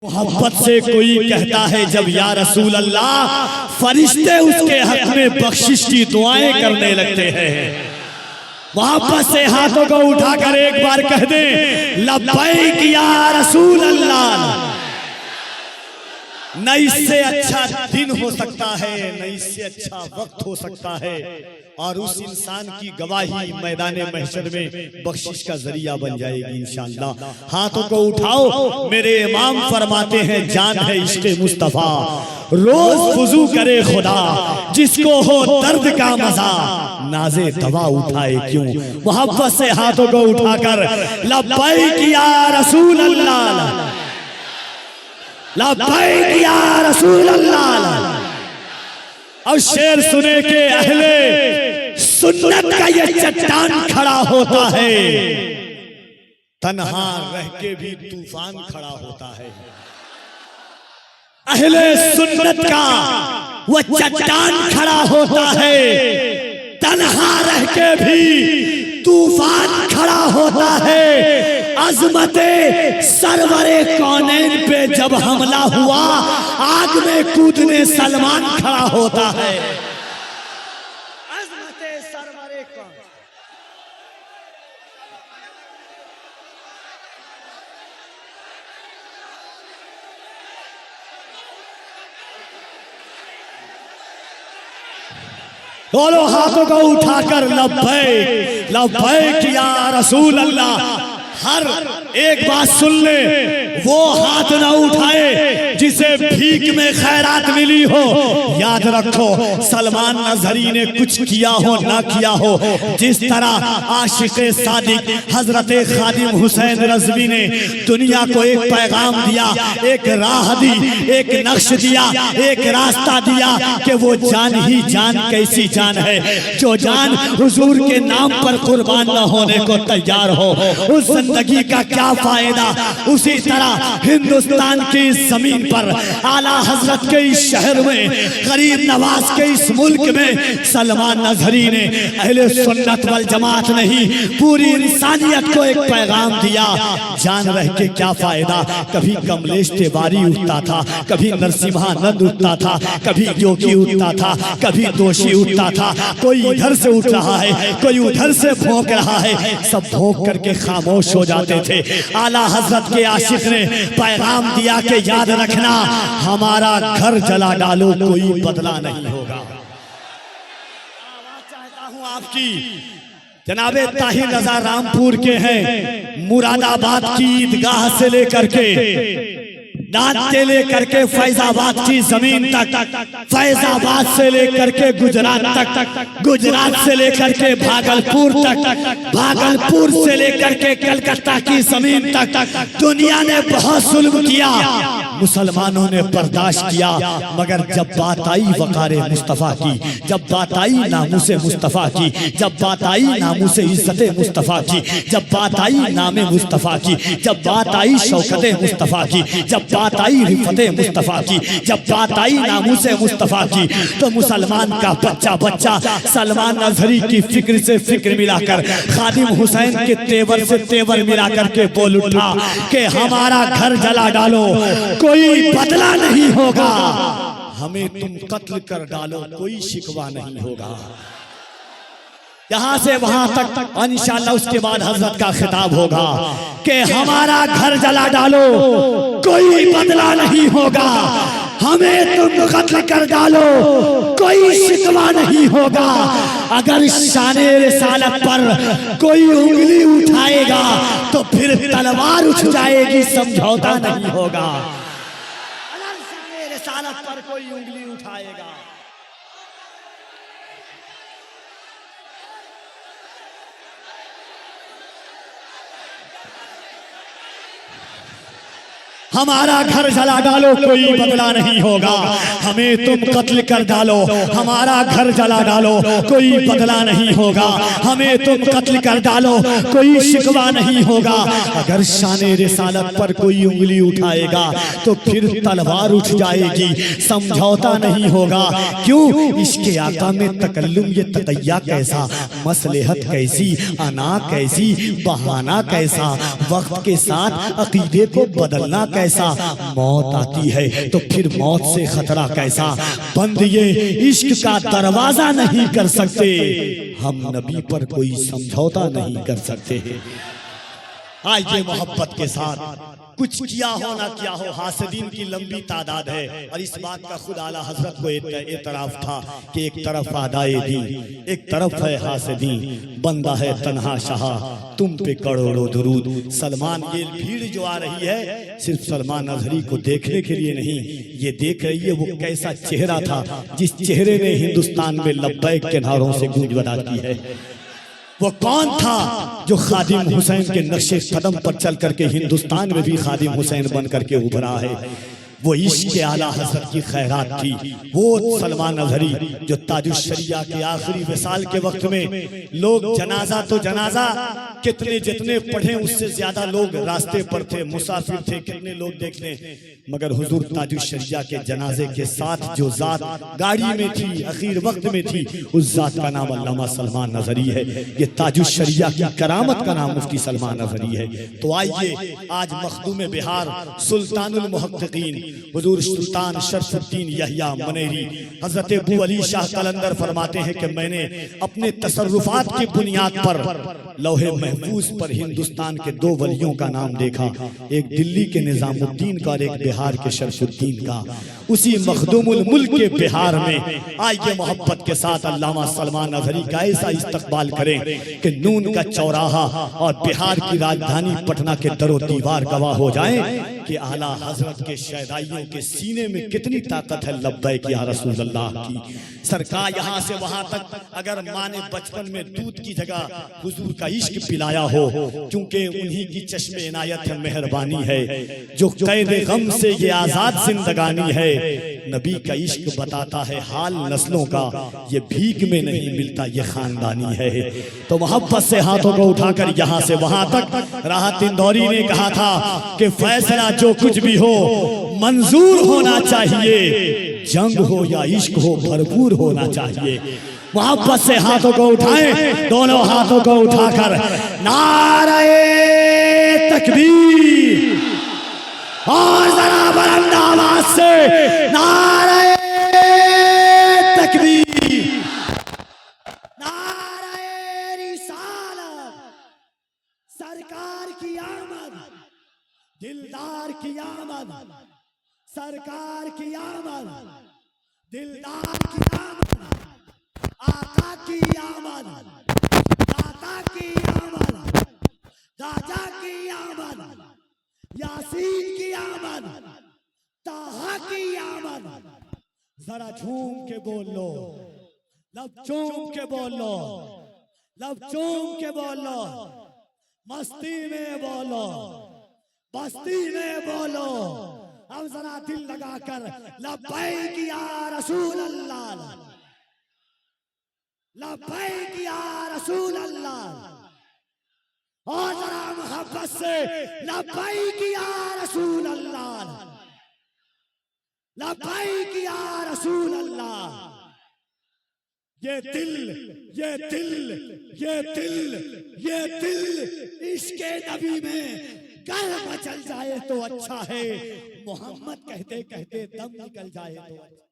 मोहब्बत से कोई कहता है जब या रसूल अल्लाह, फरिश्ते उसके हक में बख्शिश की दुआएं करने लगते हैं। मोहब्बत से हाथों को उठाकर एक बार कह दे लब्बैक या रसूल अल्लाह। न इससे अच्छा दिन हो सकता है, न इससे अच्छा वक्त हो सकता है, और उस इंसान की गवाही मैदान महशर में बख्शिश का जरिया बन जाएगी इंशाअल्लाह। हाथों को उठाओ, मेरे इमाम फरमाते हैं जान है इश्क़े मुस्तफा, रोज वुज़ू करे खुदा, जिसको हो दर्द का मजा नाज़े दवा उठाए क्यों। मोहब्बत से हाथों को उठाकर लब्बैक या रसूल अल्लाह, लब्बैक या रसूल अल्लाह। और शेर सुने के अहले सुन्नत का ये चट्टान खड़ा होता है, तन्हा रह के भी तूफान खड़ा होता है। अहले सुन्नत का वो चट्टान खड़ा होता है, तन्हा रह के भी तूफान खड़ा होता है। अज़मते सरवरे कौनैन पे जब हमला हुआ, आग में कूदने सलमान खड़ा होता है। अज़मते सरवरे कौन, दोनों हाथों को उठाकर लब्बैक लब्बैक या रसूल अल्लाह। हर एक बात सुन ले, वो हाथ ना उठाए जिसे भीख में खैरात मिली हो। याद रखो सलमान नजरी ने कुछ किया हो ना किया हो, जिस तरह आशिक़े सादिक हजरत खादिम हुसैन रज़वी ने दुनिया को एक पैगाम दिया, एक राह दी, एक नक्श दिया, एक रास्ता दिया कि वो जान ही जान कैसी जान है, जो जान हुजूर के नाम पर कुर्बान न होने को तैयार हो, उस जिंदगी का क्या फायदा। उसी तरह हिंदुस्तान की जमीन पर आला हजरत के इस शहर में, गरीब नवाज के इस मुल्क में सलमान नजरी ने अहले सुन्नत वल जमात नहीं, पूरी इंसानियत को एक पैगाम दिया, जान रह के क्या फायदा। कभी कमलेश तिवारी उठता था, कभी नरसिम्हानंद उठता था, कभी योगी उठता था, कभी दोषी उठता था, कोई इधर से उठ रहा है, कोई उधर से भौंक रहा है, सब भौंक करके खामोश हो जाते थे। आला हजरत के आशिक ने पैगाम दिया कि याद रखना, हमारा घर जला डालो कोई बदला नहीं होगा। आवाज चाहता हूं आपकी, जनाबे ताहिर रजा रामपुर के हैं, मुरादाबाद की ईदगाह से लेकर के दांत से लेकर के फैजाबाद की जमीन तक, फैजाबाद से लेकर के गुजरात तक, गुजरात से लेकर के भागलपुर तक, भागलपुर से लेकर के कलकत्ता की जमीन तक, दुनिया ने बहुत जुल्म किया, मुसलमानों ने बर्दाश्त किया, मगर जब बात आई वक़ारे मुस्तफ़ा की, जब बात आई नामुसे मुस्तफ़ा की, जब बात आई नामुसे इज़्ज़ते मुस्तफ़ा की, जब बात आई नामे मुस्तफ़ा की, जब बात आई शौकते मुस्तफ़ा की, जब बात आई रिफ़ते मुस्तफ़ा की, जब बात आई नामुसे मुस्तफ़ा की, तो मुसलमान का बच्चा बच्चा सलमान नजरी की फिक्र से फिक्र मिलाकर, खादिम हुसैन के तेवर से तेवर मिलाकर के बोल उठा कि हमारा घर जला डालो कोई बदला नहीं होगा, हमें तुम कत्ल कर डालो कोई शिकवा नहीं होगा। यहाँ से वहां तक इंशाअल्लाह उसके बाद हजरत का खिताब होगा कि हमारा घर जला डालो कोई बदला नहीं होगा, हमें तुम कत्ल कर डालो कोई शिकवा नहीं होगा। अगर शाने रिसालत पर कोई उंगली उठाएगा तो फिर तलवार उठ जाएगी, समझौता नहीं होगा। अगर शाने रिसालत पर कोई उंगली उठाएगा, हमारा घर जला डालो कोई बदला नहीं होगा, हमें तुम कत्ल कर डालो, हमारा घर जला डालो कोई बदला नहीं होगा, हमें तुम कत्ल कर डालो कोई शिकवा नहीं होगा। अगर शाने रिसालत पर कोई उंगली उठाएगा तो फिर तलवार उठ जाएगी, समझौता नहीं होगा। क्यों? इसके आका में तकल्लुम ये तकैया कैसा, मसलहत कैसी, अना कैसी, बहाना कैसा, वक्त के साथ अकीदे को बदलना कैसा, कैसा मौत आती है, तो फिर मौत से खतरा कैसा। बंद ये इश्क का दरवाजा नहीं कर सकते, हम नबी पर कोई समझौता नहीं कर सकते। आइए मोहब्बत के साथ, कुछ किया हो ना किया हो, हासिदीन की लंबी तादाद है। और इस बात का खुद आला हजरत को एतराफ था कि एक तरफ आदाए दीन, एक तरफ है हासिदीन, बंदा है तन्हा शाह, तुम पे करोड़ों दुरूद। सलमान, ये भीड़ जो आ रही है सिर्फ सलमान अजहरी को देखने के लिए नहीं, ये देख रही है वो कैसा चेहरा था जिस चेहरे ने हिंदुस्तान में लब्बैक के नारों से गूंज बना की है। वो कौन था जो खादिम हुसैन के नक्शे कदम पर चल करके हिंदुस्तान में भी खादिम हुसैन बन करके उभरा है। वो इश्क के आला हज़रत की खैरात थी। वो सलमान अजहरी जो ताजुश शरिया के आखिरी विसाल के वक्त में लोग जनाजा तो जनाजा कितने जितने पढ़े उससे ज्यादा लोग रास्ते पर थे, मुसाफिर थे, कितने लोग देखने, मगर हुजूर ताजुश शरिया के जनाजे के साथ जो जात गाड़ी में थी, आखिर वक्त में थी, उस जात का नाम अल्लामा सलमान अजहरी है। ये ताजुश शरिया की करामत का नाम मुफ्ती सलमान अजहरी है। तो आइए आज मखदूम बिहार सुल्तानुल मुहक्किकीन हुजूर सुल्तान शरफुद्दीन यहिया मनेरी हजरत अबू अली शाह कलंदर फरमाते हैं कि मैंने अपने तसर्रुफात की बुनियाद पर लौहे महफूज पर हिंदुस्तान के दो वलियों का नाम देखा, एक दिल्ली के निजामुद्दीन का और एक बिहार के शरफुद्दीन का। उसी मखदूमुल मुल्क के बिहार में आइए मोहब्बत के साथ अल्लामा सलमान अजहरी का ऐसा इस्तकबाल करें कि नून का चौराहा और बिहार की राजधानी पटना के दरो दीवार गवाह हो जाएं कि आला हजरत के शहदाइयों के सीने में कितनी ताकत है लब्बैक या रसूल अल्लाह की। सरकार यहाँ से वहां तक अगर माँ ने बचपन में दूध की जगह हुजूर का इश्क पिलाया हो, क्योंकि उन्हीं की चश्मे इनायत है, मेहरबानी है, जो कैद गम से ये आजाद जिंदगानी है। नबी का इश्क बताता है हाल नस्लों का, ये भीख में नहीं मिलता, ये खानदानी है। तो मोहब्बत से हाथों को उठाकर यहाँ से वहां तक राहत इंदौरी ने कहा था कि फैसला जो कुछ भी हो मंजूर होना चाहिए, जंग हो या इश्क हो भरपूर होना चाहिए। मोहब्बत से हाथों को उठाएं, दोनों हाथों को उठाकर नारे तकबीर, और जरा बुलंद आवाज से नारे तकबीर, नारे रिसालत, सरकार की आमद, दिलदार की आमद, सरकार की आमद, दिलदार की आमद, आका की आमद, दाता की आमद, राजा की आमद, यासीन की आमद, ताहा की आमद। जरा झूम के बोल लो, लब चूम के बोल लो, लब चूम के बोल लो, मस्ती में बोलो, बस्ती में बोलो, अब जरा दिल लगाकर लब्बैक या रसूल अल्लाह, लब्बैक या रसूल अल्लाह, और जरा मोहब्बत से लब्बैक या रसूल अल्लाह, लब्बैक या रसूल अल्लाह। ये दिल, ये दिल, ये दिल, ये दिल इश्के नबी में गर मचल जाए तो अच्छा है, मोहम्मद कहते कहते दम निकल जाए तो अच्छा।